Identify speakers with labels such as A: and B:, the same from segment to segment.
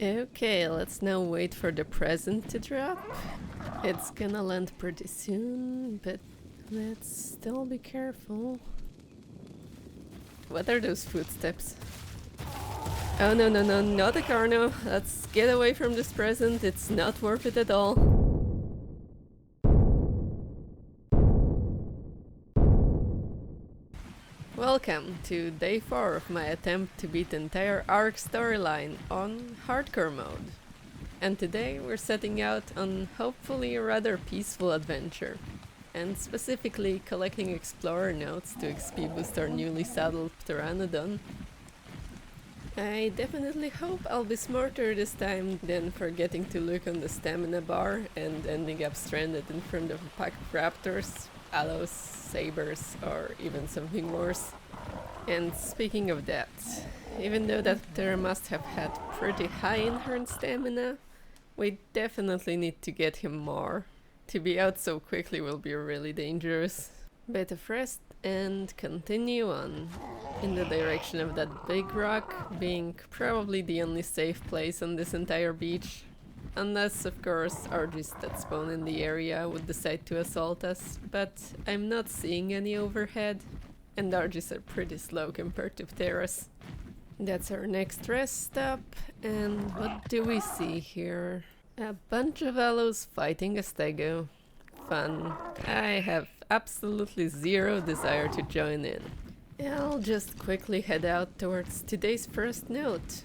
A: Okay, let's now wait for the present to drop. It's gonna land pretty soon, but let's still be careful. What are those footsteps? Oh no, not a Carno. Let's get away from this present, it's not worth it at all. Welcome to day 4 of my attempt to beat the entire Ark storyline on hardcore mode. And today we're setting out on hopefully a rather peaceful adventure. And specifically collecting explorer notes to XP boost our newly saddled pteranodon. I definitely hope I'll be smarter this time than forgetting to look on the stamina bar and ending up stranded in front of a pack of raptors, aloes, sabers, or even something worse. And speaking of that, even though that ptera must have had pretty high inherent stamina, we definitely need to get him more. To be out so quickly will be really dangerous. Bit of rest and continue on in the direction of that big rock, being probably the only safe place on this entire beach. Unless, of course, Argies that spawn in the area would decide to assault us, but I'm not seeing any overhead, and Argies are pretty slow compared to pteras. That's our next rest stop, and what do we see here? A bunch of aloes fighting a stego. Fun. I have absolutely zero desire to join in. I'll just quickly head out towards today's first note.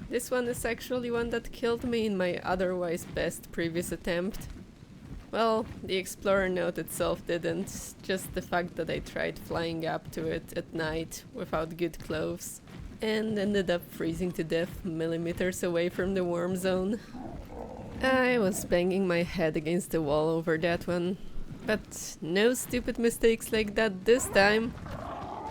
A: This one is actually one that killed me in my otherwise best previous attempt. Well, the explorer note itself didn't, just the fact that I tried flying up to it at night without good clothes and ended up freezing to death millimeters away from the worm zone. I was banging my head against the wall over that one, but no stupid mistakes like that this time.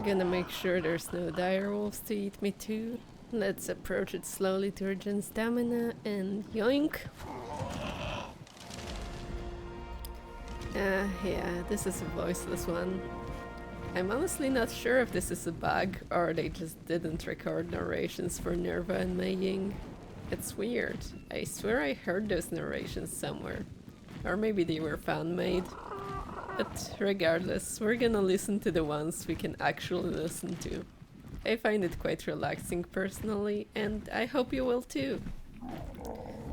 A: Gonna make sure there's no dire wolves to eat me too. Let's approach it slowly to regen stamina and yoink! Yeah, this is a voiceless one. I'm honestly not sure if this is a bug or they just didn't record narrations for Nerva and Mei Ying. It's weird. I swear I heard those narrations somewhere. Or maybe they were fan-made. But regardless, we're gonna listen to the ones we can actually listen to. I find it quite relaxing personally, and I hope you will too.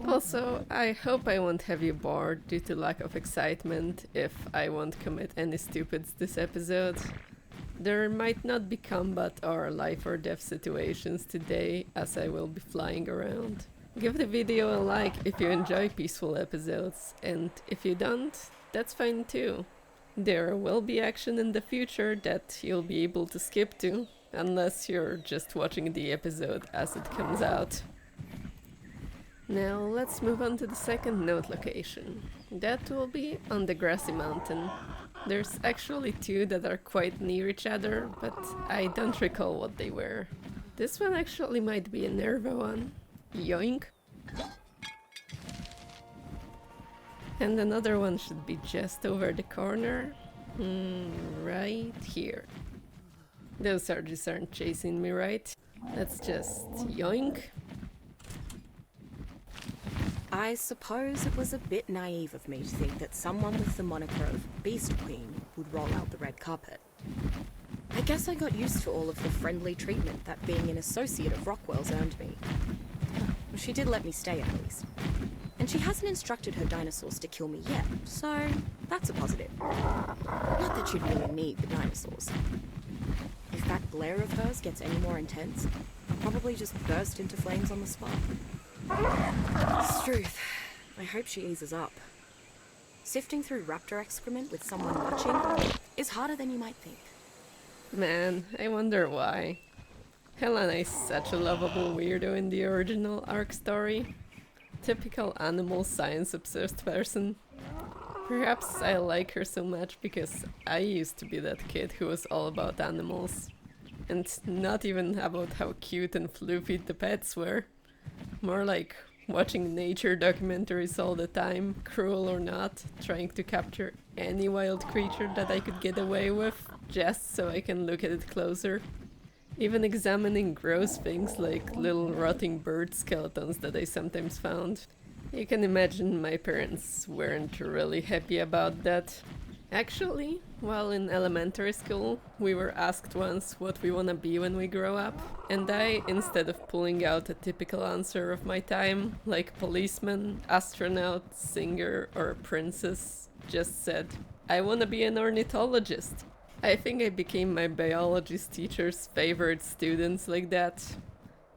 A: Also, I hope I won't have you bored due to lack of excitement if I won't commit any stupids this episode. There might not be combat or life or death situations today, as I will be flying around. Give the video a like if you enjoy peaceful episodes, and if you don't, that's fine too. There will be action in the future that you'll be able to skip to, unless you're just watching the episode as it comes out. Now let's move on to the second note location. That will be on the grassy mountain. There's actually two that are quite near each other, but I don't recall what they were. This one actually might be a Nerva one. Yoink! And another one should be just over the corner. Right here. Those Argies aren't chasing me, right? Let's just yoink.
B: I suppose it was a bit naive of me to think that someone with the moniker of Beast Queen would roll out the red carpet. I guess I got used to all of the friendly treatment that being an associate of Rockwell's earned me. She did let me stay at least. And she hasn't instructed her dinosaurs to kill me yet, so that's a positive. Not that she'd really need the dinosaurs. If that glare of hers gets any more intense, I'll probably just burst into flames on the spot. Struth, I hope she eases up. Sifting through raptor excrement with someone watching is harder than you might think.
A: Man, I wonder why. Helena is such a lovable weirdo in the original Ark story. Typical animal science obsessed person. Perhaps I like her so much because I used to be that kid who was all about animals. And not even about how cute and fluffy the pets were. More like watching nature documentaries all the time, cruel or not, trying to capture any wild creature that I could get away with, just so I can look at it closer. Even examining gross things like little rotting bird skeletons that I sometimes found. You can imagine my parents weren't really happy about that. Actually, while in elementary school, we were asked once what we wanna be when we grow up, and I, instead of pulling out a typical answer of my time, like policeman, astronaut, singer, or princess, just said, I wanna be an ornithologist. I think I became my biology teacher's favorite students like that.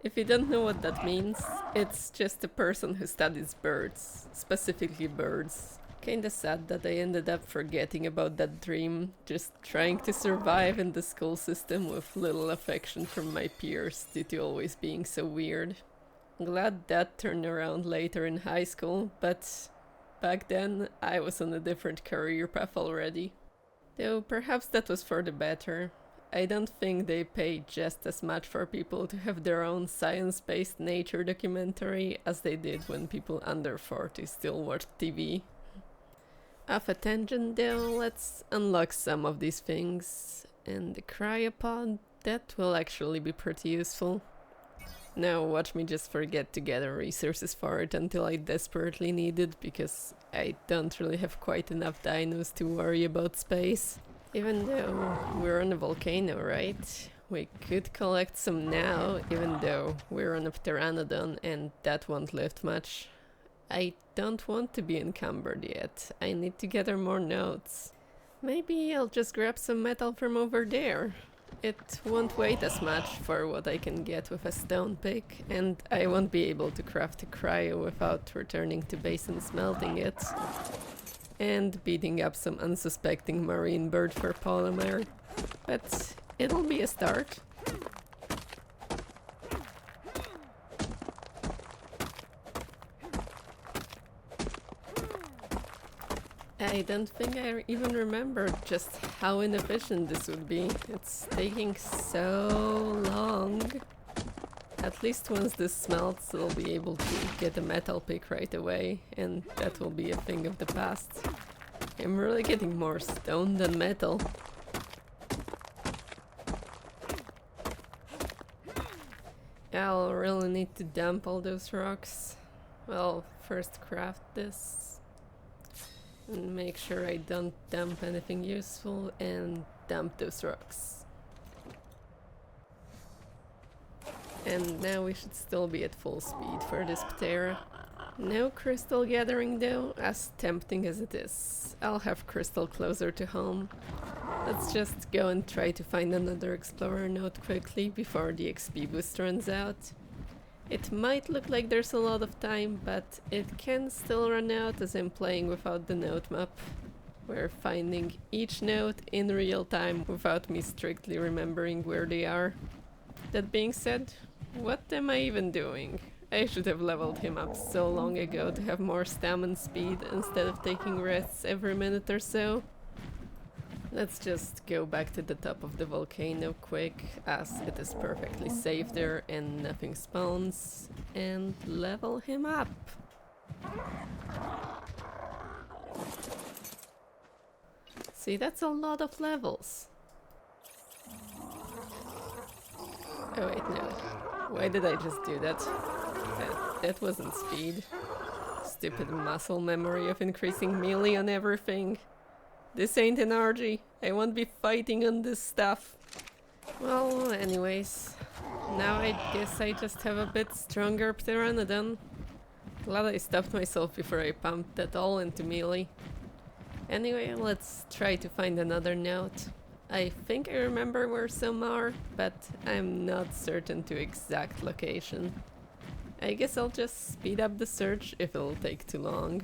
A: If you don't know what that means, it's just a person who studies birds, specifically birds. Kinda sad that I ended up forgetting about that dream, just trying to survive in the school system with little affection from my peers due to always being so weird. Glad that turned around later in high school, but back then I was on a different career path already. Though perhaps that was for the better. I don't think they pay just as much for people to have their own science-based nature documentary as they did when people under 40 still watched TV. Off a tangent though, let's unlock some of these things. And the cryopod, that will actually be pretty useful. Now watch me just forget to gather resources for it until I desperately need it, because I don't really have quite enough dinos to worry about space. Even though we're on a volcano, right? We could collect some now, even though we're on a pteranodon and that won't lift much. I don't want to be encumbered yet. I need to gather more notes. Maybe I'll just grab some metal from over there. It won't weigh as much for what I can get with a stone pick, and I won't be able to craft a cryo without returning to base and smelting it. And beating up some unsuspecting marine bird for polymer. But it'll be a start. I don't think I even remember just how inefficient this would be. It's taking so long. At least once this smelts, I'll be able to get a metal pick right away, and that will be a thing of the past. I'm really getting more stone than metal. I'll really need to dump all those rocks. Well, first craft this. And make sure I don't dump anything useful, and dump those rocks. And now we should still be at full speed for this Ptera. No crystal gathering though, as tempting as it is. I'll have crystal closer to home. Let's just go and try to find another explorer node quickly before the XP boost runs out. It might look like there's a lot of time, but it can still run out as I'm playing without the node map. We're finding each node in real time without me strictly remembering where they are. That being said, what am I even doing? I should have leveled him up so long ago to have more stamina speed instead of taking rests every minute or so. Let's just go back to the top of the volcano quick, as it is perfectly safe there and nothing spawns, and level him up. See, that's a lot of levels. Oh wait, no. Why did I just do that? That wasn't speed. Stupid muscle memory of increasing melee on everything. This ain't an RG. I won't be fighting on this stuff. Well, anyways. Now I guess I just have a bit stronger pteranodon. Glad I stopped myself before I pumped that all into melee. Anyway, let's try to find another node. I think I remember where some are, but I'm not certain to exact location. I guess I'll just speed up the search if it'll take too long.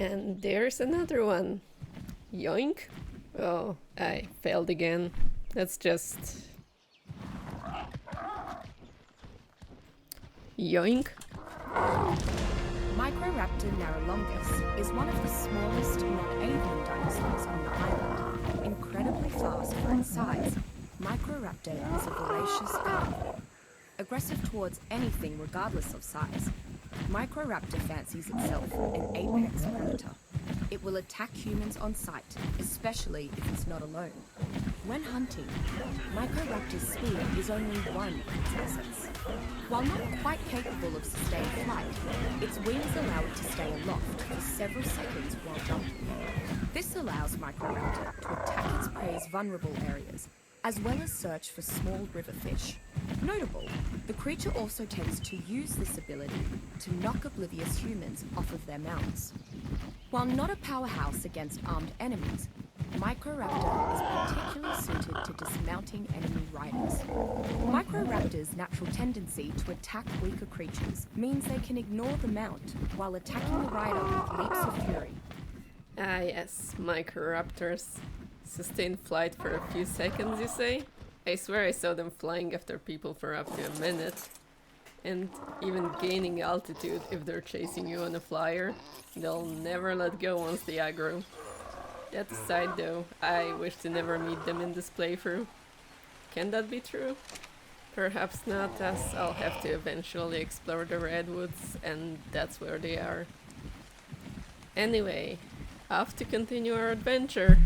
A: And there's another one. Yoink. Oh, I failed again. That's just... Yoink.
B: Microraptor narrolongus is one of the smallest non-avian dinosaurs on the island. Incredibly fast for its size, Microraptor is a voracious carnivore. Aggressive towards anything regardless of size, Microraptor fancies itself an apex predator. It will attack humans on sight, especially if it's not alone. When hunting, Microraptor's speed is only one of its assets. While not quite capable of sustained flight, its wings allow it to stay aloft for several seconds while jumping. This allows Microraptor to attack its prey's vulnerable areas, as well as search for small river fish. Notable, the creature also tends to use this ability to knock oblivious humans off of their mounts. While not a powerhouse against armed enemies, Microraptor is particularly suited to dismounting enemy riders. Microraptor's natural tendency to attack weaker creatures means they can ignore the mount while attacking the rider with leaps of fury.
A: Ah yes, Microraptors. Sustained flight for a few seconds, you say? I swear I saw them flying after people for up to a minute. And even gaining altitude if they're chasing you on a flyer. They'll never let go once they aggro. That aside though, I wish to never meet them in this playthrough. Can that be true? Perhaps not, as I'll have to eventually explore the redwoods, and that's where they are. Anyway, off to continue our adventure!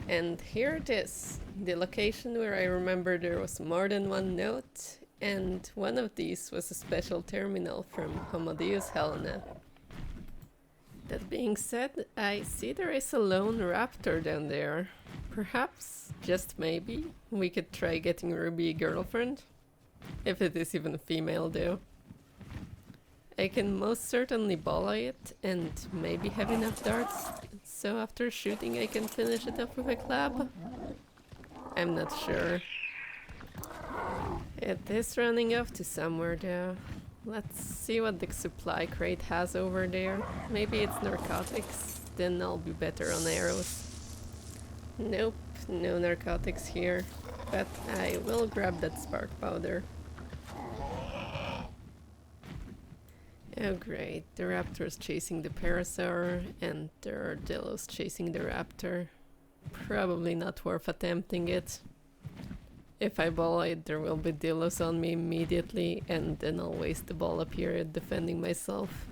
A: And here it is, the location where I remember there was more than one note, and one of these was a special terminal from Homo Deus Helena. That being said, I see there is a lone raptor down there. Perhaps, just maybe, we could try getting Ruby a girlfriend? If it is even female though. I can most certainly volley it, and maybe have enough darts, so after shooting I can finish it off with a club? I'm not sure. It is running off to somewhere though. Let's see what the supply crate has over there. Maybe it's narcotics, then I'll be better on arrows. Nope, no narcotics here, but I will grab that spark powder. Oh great, the raptor's chasing the parasaur, and there are dillos chasing the raptor. Probably not worth attempting it. If I ball it, there will be dillos on me immediately, and then I'll waste the ball period defending myself.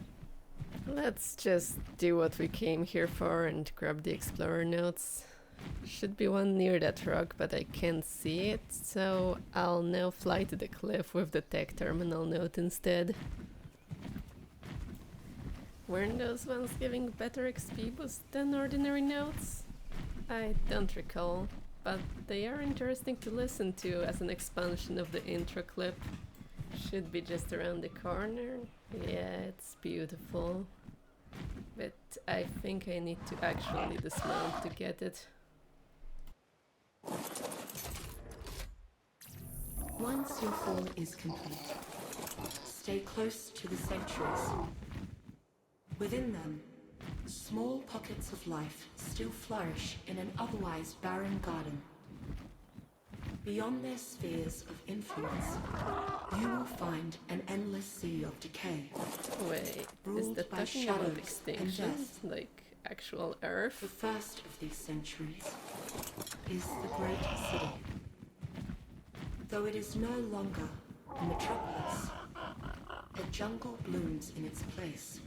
A: Let's just do what we came here for and grab the explorer notes. Should be one near that rock, but I can't see it, so I'll now fly to the cliff with the tech terminal note instead. Weren't those ones giving better XP boost than ordinary notes? I don't recall, but they are interesting to listen to as an expansion of the intro clip. Should be just around the corner. Yeah, it's beautiful. But I think I need to actually dismount to get it.
B: Once your fall is complete, stay close to the sanctuaries. Within them, small pockets of life still flourish in an otherwise barren garden. Beyond their spheres of influence, you will find an endless sea of decay.
A: Wait, is
B: ruled
A: that
B: by
A: talking
B: shadows
A: about
B: and
A: extinction?
B: death.
A: Like actual
B: The
A: Earth?
B: first of these sanctuaries is the Great City. Though it is no longer a metropolis, a jungle blooms in its place,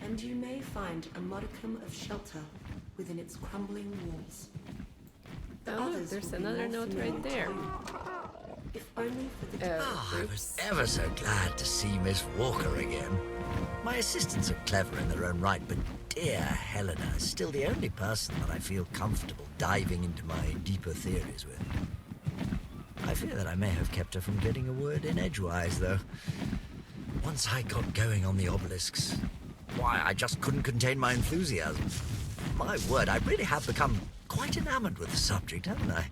B: and you may find a modicum of shelter within its crumbling walls. The
A: Oh,
B: others
A: there's
B: will be
A: another
B: more
A: note right
B: familiar to
A: there.
B: you, if only for the
C: I was
A: Oops.
C: ever so glad to see Miss Walker again. My assistants are clever in their own right, but dear Helena is still the only person that I feel comfortable diving into my deeper theories with. I fear that I may have kept her from getting a word in edgewise, though. Once I got going on the obelisks, why, I just couldn't contain my enthusiasm. My word, I really have become quite enamored with the subject, haven't I?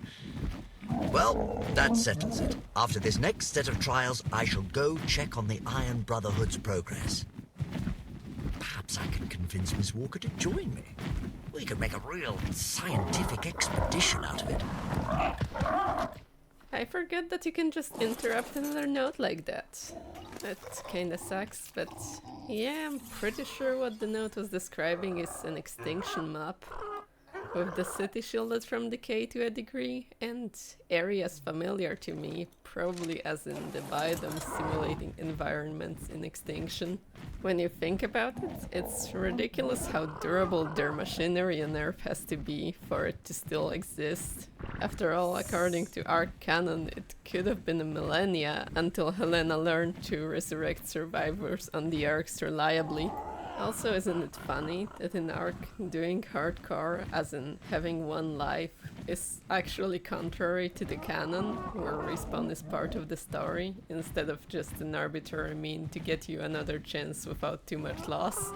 C: Well, that settles it. After this next set of trials, I shall go check on the Iron Brotherhood's progress. Perhaps I can convince Miss Walker to join me. We could make a real scientific expedition out of it.
A: I forget that you can just interrupt another note like that. That kinda sucks, but yeah, I'm pretty sure what the note was describing is an extinction map. With the city shielded from decay to a degree, and areas familiar to me, probably as in the biodome simulating environments in extinction. When you think about it, it's ridiculous how durable their machinery on Earth has to be for it to still exist. After all, according to Ark canon, it could have been a millennia until Helena learned to resurrect survivors on the Arks reliably. Also, isn't it funny that in Ark, doing hardcore, as in having one life, is actually contrary to the canon, where respawn is part of the story, instead of just an arbitrary mean to get you another chance without too much loss?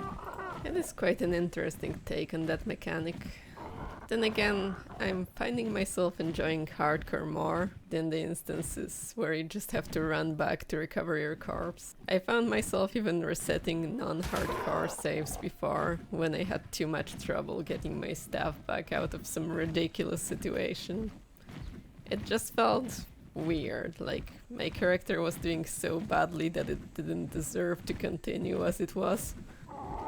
A: It is quite an interesting take on that mechanic. Then again, I'm finding myself enjoying hardcore more than the instances where you just have to run back to recover your corpse. I found myself even resetting non-hardcore saves before when I had too much trouble getting my staff back out of some ridiculous situation. It just felt weird, like my character was doing so badly that it didn't deserve to continue as it was.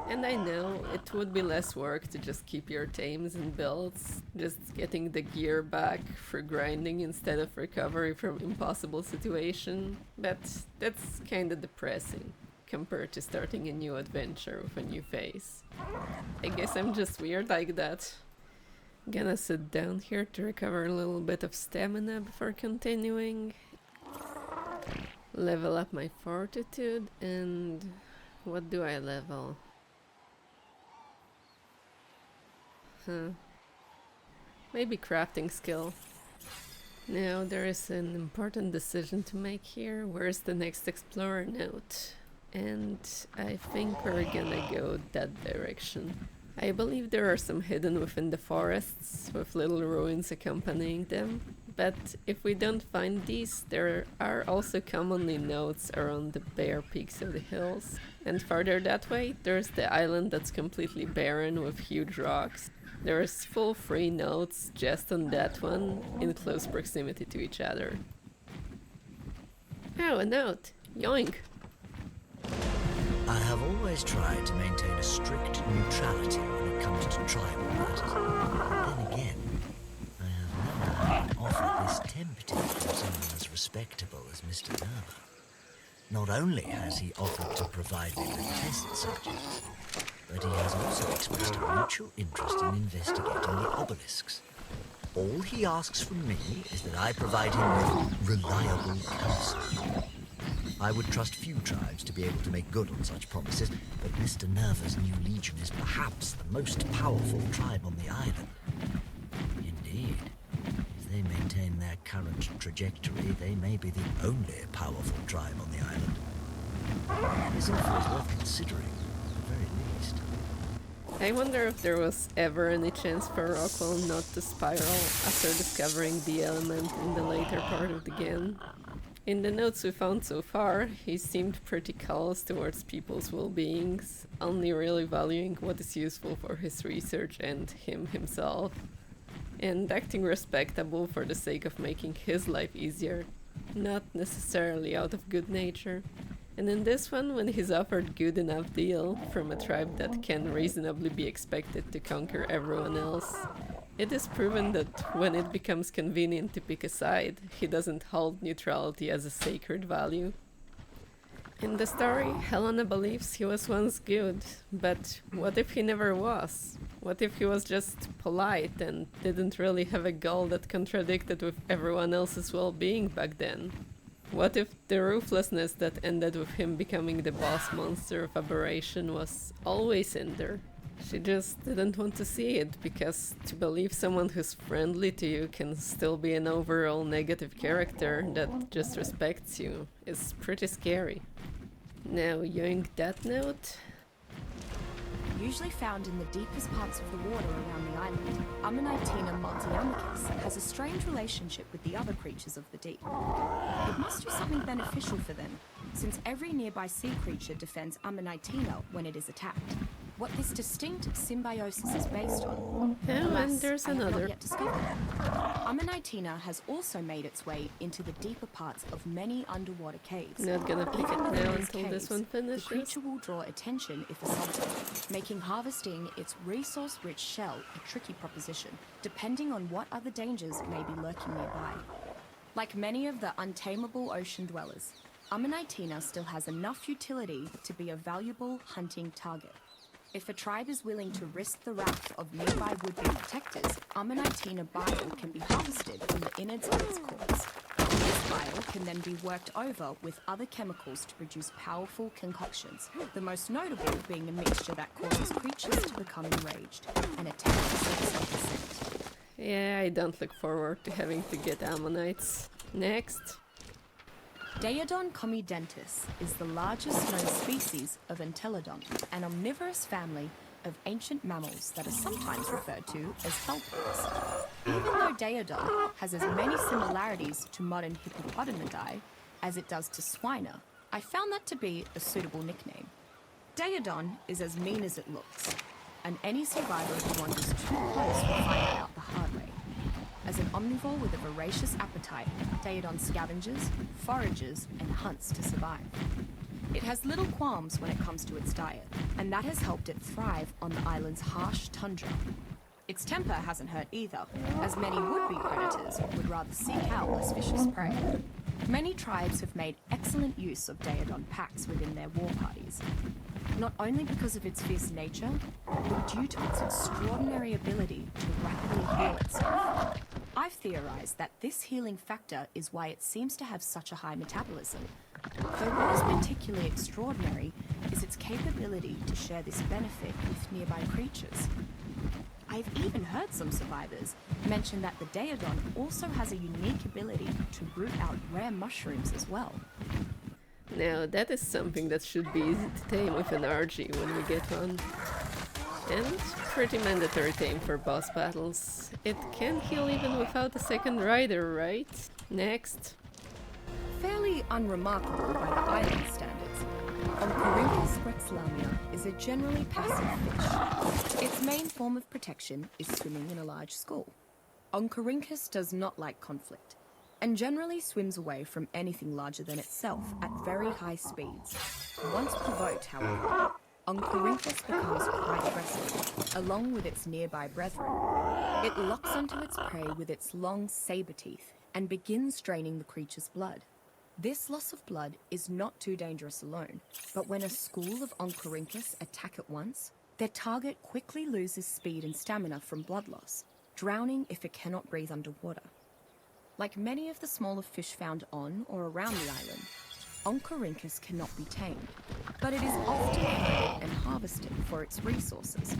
A: And I know it would be less work to just keep your tames and builds, just getting the gear back for grinding instead of recovery from impossible situation, but that's kinda depressing compared to starting a new adventure with a new phase. I guess I'm just weird like that. Gonna sit down here to recover a little bit of stamina before continuing. Level up my fortitude, and what do I level? Maybe crafting skill. Now there is an important decision to make here. Where's the next explorer note? And I think we're gonna go that direction. I believe there are some hidden within the forests, with little ruins accompanying them. But if we don't find these, there are also commonly notes around the bare peaks of the hills. And farther that way, there's the island that's completely barren with huge rocks. There's full 3 notes just on that one, in close proximity to each other. Oh, a note! Yoink!
C: I have always tried to maintain a strict neutrality when it comes to tribal matters. Then again, I have never had an offer this tempting from someone as respectable as Mr. Nerva. Not only has he offered to provide me with test subjects, but he has also expressed a mutual interest in investigating the obelisks. All he asks from me is that I provide him with reliable counsel. I would trust few tribes to be able to make good on such promises, but Mr. Nerva's new legion is perhaps the most powerful tribe on the island. Indeed, if they maintain their current trajectory, they may be the only powerful tribe on the island. His offer is worth considering, at the very least.
A: I wonder if there was ever any chance for Rockwell not to spiral after discovering the element in the later part of the game. In the notes we found so far, he seemed pretty callous towards people's well-beings, only really valuing what is useful for his research and him himself, and acting respectable for the sake of making his life easier, not necessarily out of good nature. And in this one, when he's offered good enough deal from a tribe that can reasonably be expected to conquer everyone else, it is proven that when it becomes convenient to pick a side, he doesn't hold neutrality as a sacred value. In the story, Helena believes he was once good, but what if he never was? What if he was just polite and didn't really have a goal that contradicted with everyone else's well-being back then? What if the ruthlessness that ended with him becoming the boss monster of Aberration was always in there? She just didn't want to see it, because to believe someone who's friendly to you can still be an overall negative character that just respects you is pretty scary. Now, yoink that note.
B: Usually found in the deepest parts of the water around the island, Ammonitena multiamicus has a strange relationship with the other creatures of the deep. It must do something beneficial for them, since every nearby sea creature defends Ammonitena when it is attacked. What this distinct symbiosis is based on,
A: And there's
B: I have
A: another.
B: not yet discovered. Ammonitena has also made its way into the deeper parts of many underwater caves.
A: Not gonna pick it
B: Even within
A: now
B: these
A: until this
B: caves,
A: one
B: the
A: finishes.
B: creature will draw attention if assaulted, making harvesting its resource-rich shell a tricky proposition, depending on what other dangers may be lurking nearby. Like many of the untamable ocean dwellers, Ammonitena still has enough utility to be a valuable hunting target. If a tribe is willing to risk the wrath of nearby would-be protectors, Ammonitena bile can be harvested from the innards of its corpse. This bile can then be worked over with other chemicals to produce powerful concoctions, the most notable being a mixture that causes creatures to become enraged and attack the self-descent.
A: Yeah, I don't look forward to having to get ammonites. Next.
B: Daeodon comidentis is the largest known species of entelodon, an omnivorous family of ancient mammals that are sometimes referred to as hellpigs. Even though Daeodon has as many similarities to modern hippopotamidae as it does to swiner, I found that to be a suitable nickname. Daeodon is as mean as it looks, and any survivor who wanders too close will find that out the hard way. As an omnivore with a voracious appetite, Daeodon scavenges, forages, and hunts to survive. It has little qualms when it comes to its diet, and that has helped it thrive on the island's harsh tundra. Its temper hasn't hurt either, as many would-be predators would rather seek out less vicious prey. Many tribes have made excellent use of Daeodon packs within their war parties, not only because of its fierce nature, but due to its extraordinary ability to rapidly heal itself. I've theorized that this healing factor is why it seems to have such a high metabolism, though what is particularly extraordinary is its capability to share this benefit with nearby creatures. I've even heard some survivors mention that the Daeodon also has a unique ability to root out rare mushrooms as well.
A: Now that is something that should be easy to tame with an RG when we get one. And pretty mandatory tame for boss battles. It can heal even without a second rider, right? Next.
B: Fairly unremarkable by the island standards, Oncorhynchus grexlamia is a generally passive fish. Its main form of protection is swimming in a large school. Oncorhynchus does not like conflict, and generally swims away from anything larger than itself at very high speeds. Once provoked, however, Oncorhynchus becomes quite aggressive, along with its nearby brethren. It locks onto its prey with its long saber teeth and begins draining the creature's blood. This loss of blood is not too dangerous alone, but when a school of Oncorhynchus attack at once, their target quickly loses speed and stamina from blood loss, drowning if it cannot breathe underwater. Like many of the smaller fish found on or around the island, Oncorhynchus cannot be tamed, but it is often herded and harvested for its resources.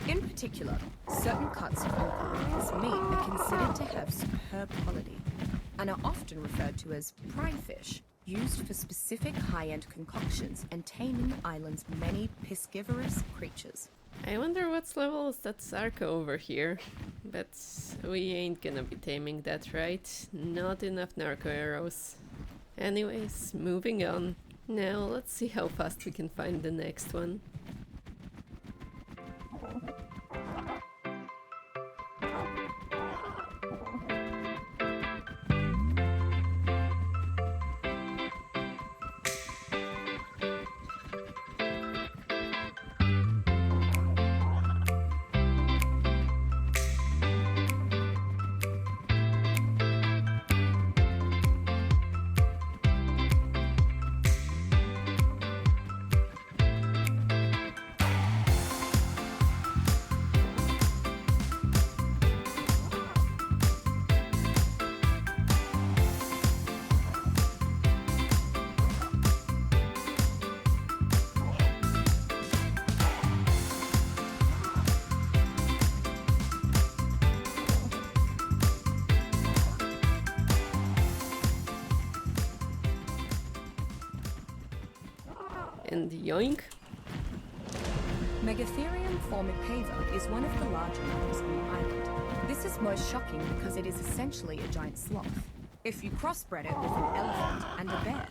B: In particular, certain cuts of Oncorhynchus meat are considered to have superb quality, and are often referred to as prime fish, used for specific high-end concoctions and taming the island's many piscivorous creatures.
A: I wonder what's level is that Sarko over here. But we ain't gonna be taming that, right? Not enough narco arrows. Anyways, moving on. Now let's see how fast we can find the next one. And yoink!
B: Megatherium formipava is one of the larger mammals on the island. This is most shocking because it is essentially a giant sloth, if you crossbred it with an elephant and a bear.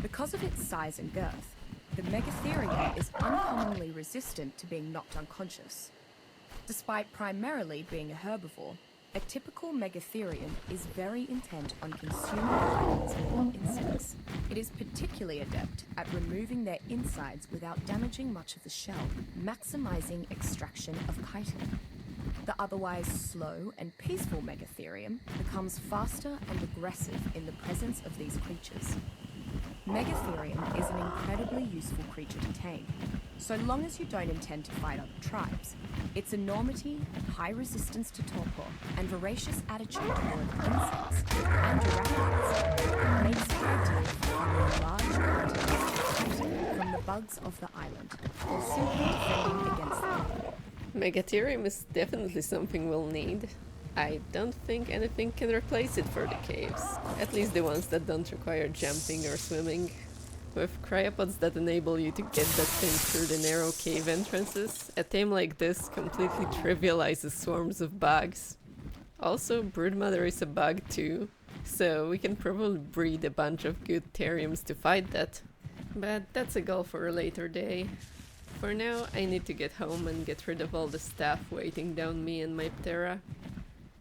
B: Because of its size and girth, the Megatherium is uncommonly resistant to being knocked unconscious. Despite primarily being a herbivore, a typical Megatherium is very intent on consuming island's living insects. It is particularly adept at removing their insides without damaging much of the shell, maximizing extraction of chitin. The otherwise slow and peaceful Megatherium becomes faster and aggressive in the presence of these creatures. Megatherium is an incredibly useful creature to tame, so long as you don't intend to fight other tribes. Its enormity, high resistance to torpor, and voracious attitude toward insects and arachnids makes it ideal for farming large quantities of chitin from the bugs of the island, or simply defending against them.
A: Megatherium is definitely something we'll need. I don't think anything can replace it for the caves, at least the ones that don't require jumping or swimming. With cryopods that enable you to get that thing through the narrow cave entrances, a tame like this completely trivializes swarms of bugs. Also, broodmother is a bug too, so we can probably breed a bunch of good theriums to fight that. But that's a goal for a later day. For now, I need to get home and get rid of all the stuff weighting down me and my ptera.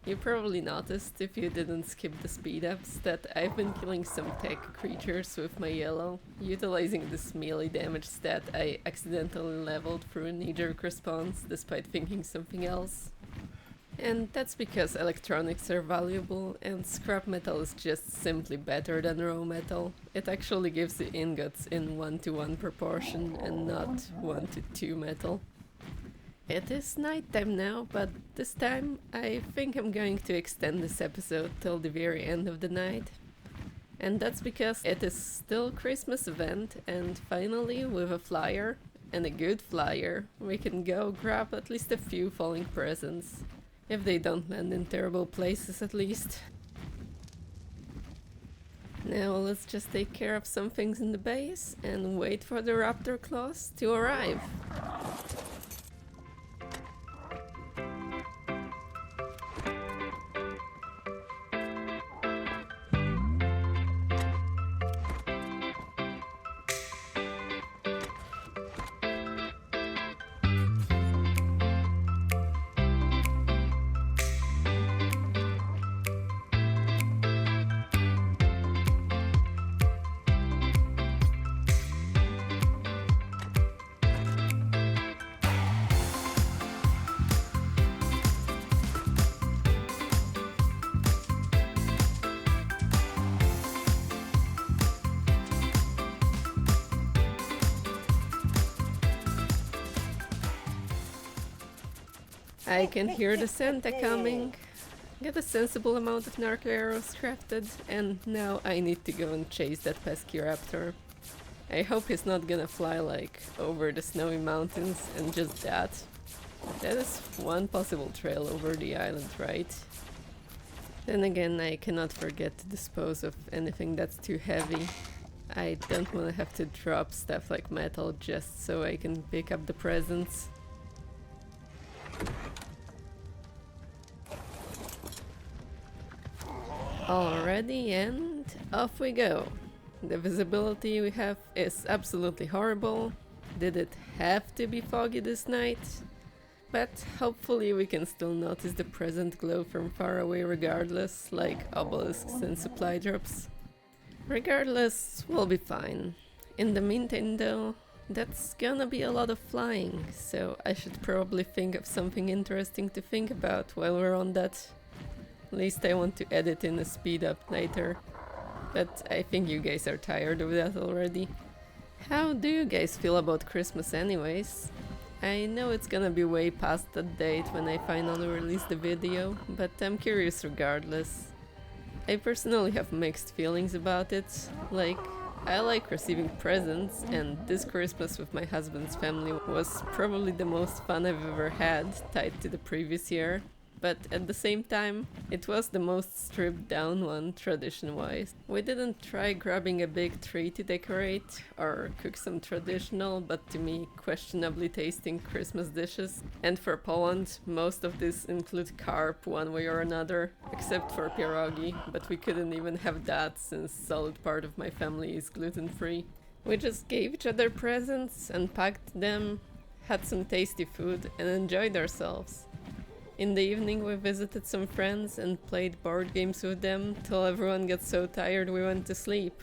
A: You probably noticed, if you didn't skip the speed-ups, that I've been killing some tech creatures with my yellow, utilizing this melee damage stat I accidentally leveled through a knee-jerk response, despite thinking something else. And that's because electronics are valuable, and scrap metal is just simply better than raw metal. It actually gives the ingots in 1-to-1 proportion, and not 1-to-2 metal. It is nighttime now, but this time I think I'm going to extend this episode till the very end of the night. And that's because it is still Christmas event, and finally with a flyer, and a good flyer, we can go grab at least a few falling presents. If they don't land in terrible places at least. Now let's just take care of some things in the base and wait for the Raptor Claus to arrive. I can hear the Santa coming. Get a sensible amount of narco arrows crafted, and now I need to go and chase that pesky raptor. I hope he's not gonna fly like over the snowy mountains and just that. That is one possible trail over the island, right? Then again, I cannot forget to dispose of anything that's too heavy. I don't want to have to drop stuff like metal just so I can pick up the presents. Alrighty, and off we go. The visibility we have is absolutely horrible. Did it have to be foggy this night? But hopefully we can still notice the present glow from far away regardless, like obelisks and supply drops. Regardless, we'll be fine. In the meantime though, that's gonna be a lot of flying, so I should probably think of something interesting to think about while we're on that. At least I want to edit in a speed up later. But I think you guys are tired of that already. How do you guys feel about Christmas anyways? I know it's gonna be way past that date when I finally release the video, but I'm curious regardless. I personally have mixed feelings about it. Like, I like receiving presents, and this Christmas with my husband's family was probably the most fun I've ever had, tied to the previous year. But at the same time, it was the most stripped down one, tradition-wise. We didn't try grabbing a big tree to decorate, or cook some traditional, but to me, questionably tasting Christmas dishes. And for Poland, most of these include carp one way or another, except for pierogi, but we couldn't even have that since solid part of my family is gluten-free. We just gave each other presents, unpacked them, had some tasty food, and enjoyed ourselves. In the evening we visited some friends and played board games with them till everyone got so tired we went to sleep.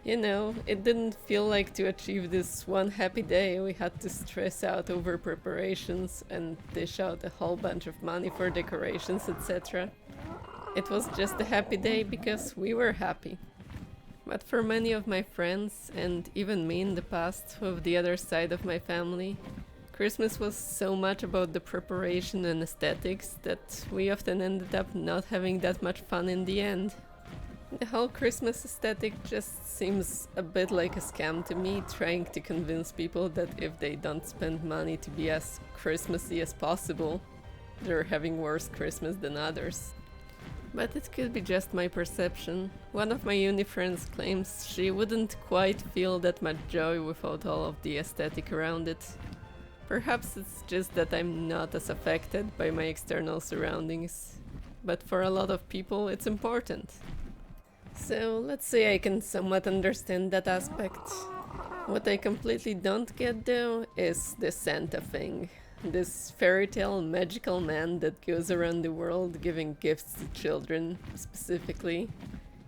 A: You know, it didn't feel like to achieve this one happy day we had to stress out over preparations and dish out a whole bunch of money for decorations, etc. It was just a happy day because we were happy. But for many of my friends, and even me in the past with the other side of my family, Christmas was so much about the preparation and aesthetics that we often ended up not having that much fun in the end. The whole Christmas aesthetic just seems a bit like a scam to me, trying to convince people that if they don't spend money to be as Christmassy as possible, they're having worse Christmas than others. But it could be just my perception. One of my uni friends claims she wouldn't quite feel that much joy without all of the aesthetic around it. Perhaps it's just that I'm not as affected by my external surroundings, but for a lot of people it's important. So let's say I can somewhat understand that aspect. What I completely don't get though is the Santa thing. This fairy tale magical man that goes around the world giving gifts to children, specifically.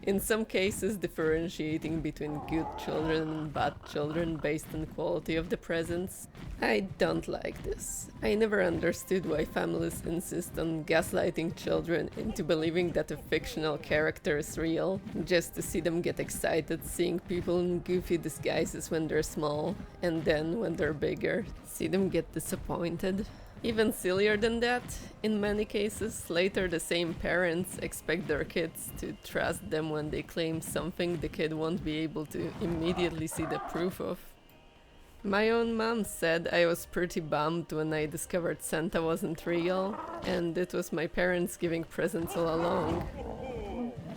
A: In some cases differentiating between good children and bad children based on quality of the presents. I don't like this. I never understood why families insist on gaslighting children into believing that a fictional character is real, just to see them get excited seeing people in goofy disguises when they're small, and then when they're bigger, see them get disappointed. Even sillier than that, in many cases, later the same parents expect their kids to trust them when they claim something the kid won't be able to immediately see the proof of. My own mom said I was pretty bummed when I discovered Santa wasn't real, and it was my parents giving presents all along.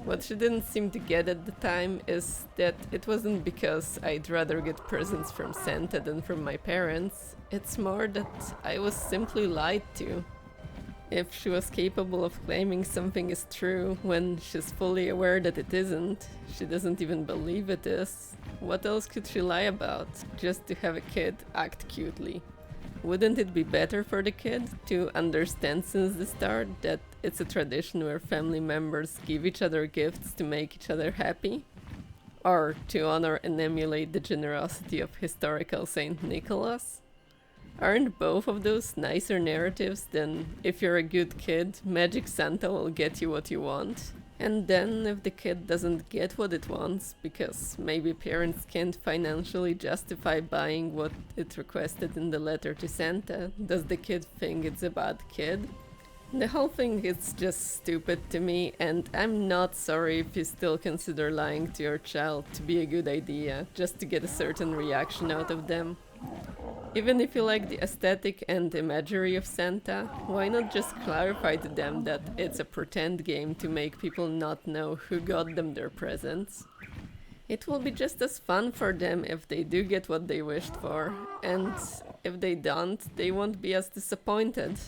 A: What she didn't seem to get at the time is that it wasn't because I'd rather get presents from Santa than from my parents. It's more that I was simply lied to. If she was capable of claiming something is true when she's fully aware that it isn't, she doesn't even believe it is, what else could she lie about? Just to have a kid act cutely. Wouldn't it be better for the kid to understand since the start that it's a tradition where family members give each other gifts to make each other happy? Or to honor and emulate the generosity of historical Saint Nicholas? Aren't both of those nicer narratives than if you're a good kid, Magic Santa will get you what you want? And then if the kid doesn't get what it wants, because maybe parents can't financially justify buying what it requested in the letter to Santa, does the kid think it's a bad kid? The whole thing is just stupid to me, and I'm not sorry if you still consider lying to your child to be a good idea, just to get a certain reaction out of them. Even if you like the aesthetic and imagery of Santa, why not just clarify to them that it's a pretend game to make people not know who got them their presents? It will be just as fun for them if they do get what they wished for, and if they don't, they won't be as disappointed.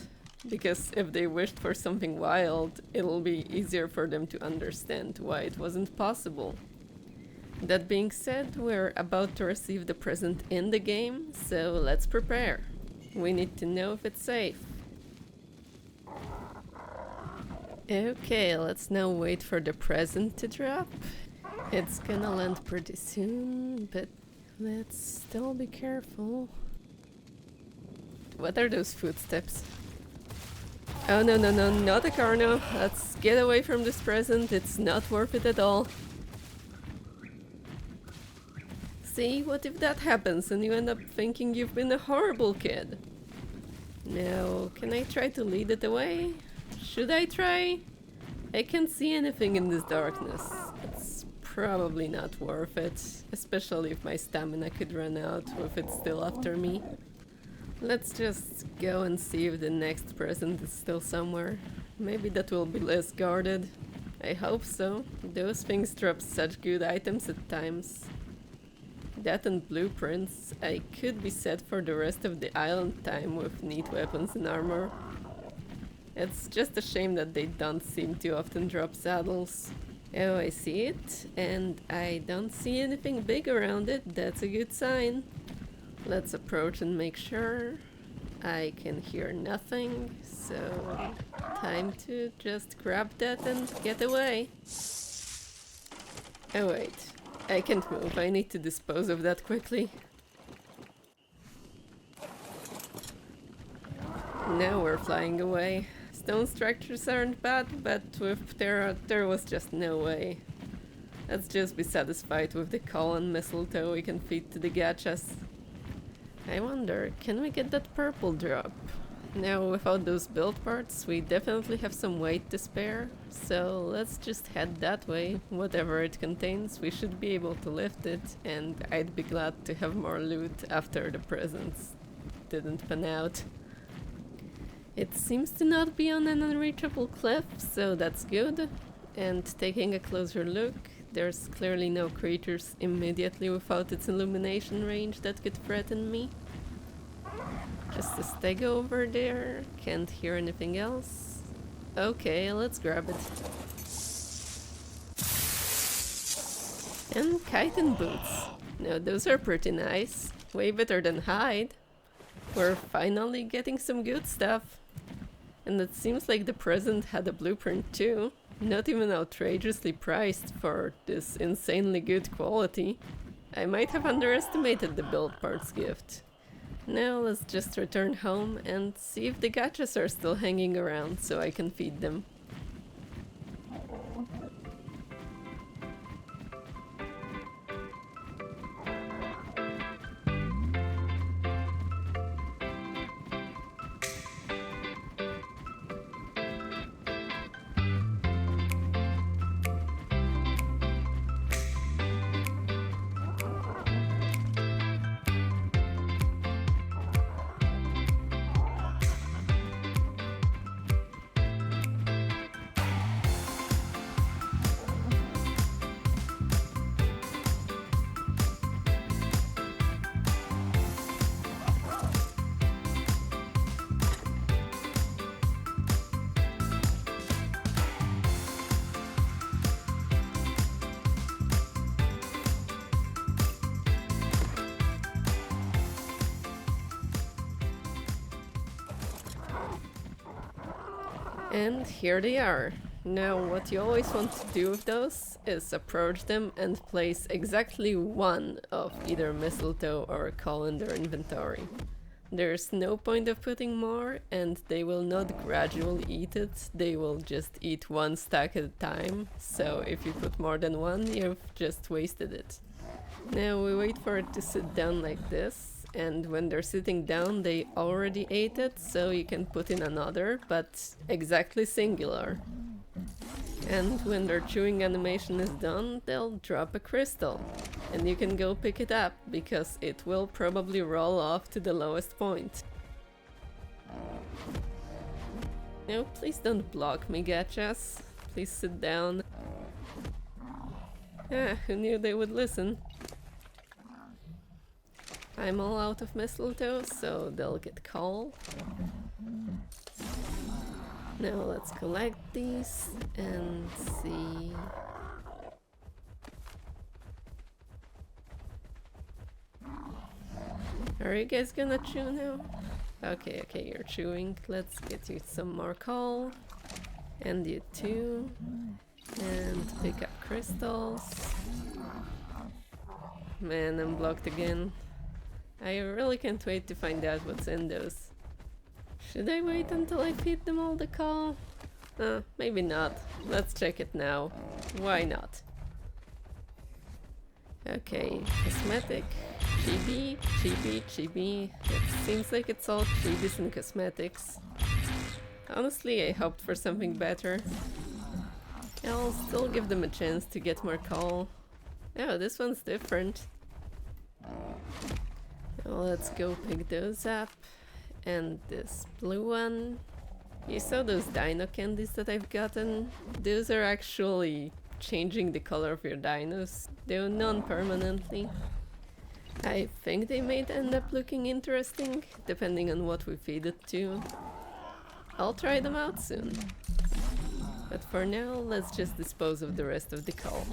A: Because if they wished for something wild, it'll be easier for them to understand why it wasn't possible. That being said, we're about to receive the present in the game, so let's prepare. We need to know if it's safe. Okay, let's now wait for the present to drop. It's gonna land pretty soon, but let's still be careful. What are those footsteps? Oh no, not a Carno. Let's get away from this present, it's not worth it at all. See, what if that happens and you end up thinking you've been a horrible kid? Now, can I try to lead it away? Should I try? I can't see anything in this darkness. It's probably not worth it, especially if my stamina could run out with it still after me. Let's just go and see if the next present is still somewhere. Maybe that will be less guarded. I hope so. Those things drop such good items at times. That and blueprints, I could be set for the rest of the island time with neat weapons and armor. It's just a shame that they don't seem to often drop saddles. Oh, I see it, and I don't see anything big around it, that's a good sign. Let's approach and make sure. I can hear nothing, so time to just grab that and get away. Oh wait. I can't move, I need to dispose of that quickly. Now we're flying away. Stone structures aren't bad, but with Ptera, there was just no way. Let's just be satisfied with the coal and mistletoe we can feed to the gachas. I wonder, can we get that purple drop? Now, without those build parts, we definitely have some weight to spare, so let's just head that way. Whatever it contains, we should be able to lift it, and I'd be glad to have more loot after the presents didn't pan out. It seems to not be on an unreachable cliff, so that's good. And taking a closer look, there's clearly no creatures immediately without its illumination range that could threaten me. Just a stego over there, can't hear anything else. Okay, let's grab it. And chitin boots. Now those are pretty nice, way better than hide. We're finally getting some good stuff. And it seems like the present had a blueprint too. Not even outrageously priced for this insanely good quality. I might have underestimated the build parts gift. Now let's just return home and see if the gachas are still hanging around so I can feed them. And here they are. Now what you always want to do with those is approach them and place exactly one of either mistletoe or coal in their inventory. There's no point of putting more, and they will not gradually eat it, they will just eat one stack at a time, so if you put more than one, you've just wasted it. Now we wait for it to sit down like this, and when they're sitting down they already ate it, so you can put in another, but exactly singular. And when their chewing animation is done, they'll drop a crystal. And you can go pick it up, because it will probably roll off to the lowest point. No, please don't block me, gachas. Please sit down. Ah, who knew they would listen? I'm all out of mistletoe, so they'll get coal. Now let's collect these and see. Are you guys gonna chew now? Okay, you're chewing. Let's get you some more coal. And you too. And pick up crystals. Man, I'm blocked again. I really can't wait to find out what's in those. Should I wait until I feed them all the coal? Maybe not. Let's check it now. Why not? Okay, cosmetic. Chibi, chibi, chibi. It seems like it's all chibis and cosmetics. Honestly, I hoped for something better. I'll still give them a chance to get more coal. Oh, this one's different. Well, let's go pick those up. And this blue one. You saw those dino candies that I've gotten? Those are actually changing the color of your dinos, though non-permanently. I think they might end up looking interesting, depending on what we feed it to. I'll try them out soon. But for now, let's just dispose of the rest of the coal.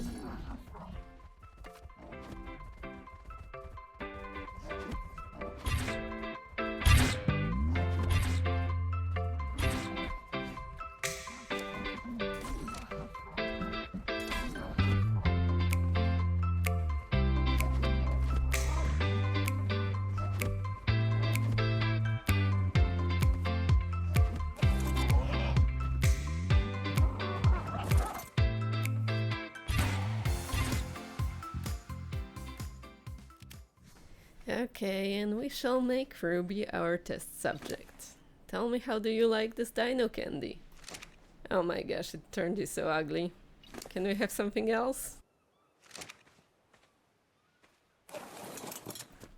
A: Okay, and we shall make Ruby our test subject. Tell me, how do you like this dino candy? Oh my gosh, it turned you so ugly. Can we have something else?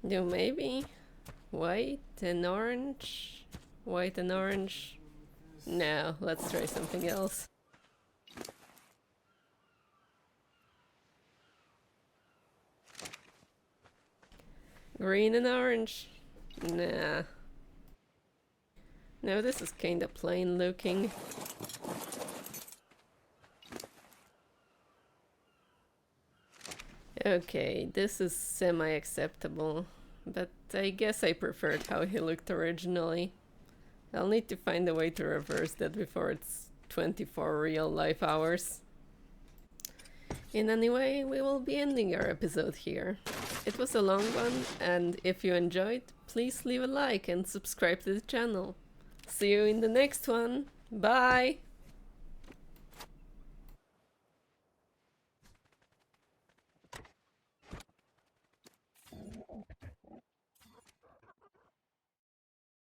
A: No, maybe? White and orange? White and orange? No, let's try something else. Green and orange? Nah. No, this is kinda plain looking. Okay, this is semi-acceptable, but I guess I preferred how he looked originally. I'll need to find a way to reverse that before it's 24 real life hours. In any way, we will be ending our episode here. It was a long one, and if you enjoyed, please leave a like and subscribe to the channel. See you in the next one. Bye!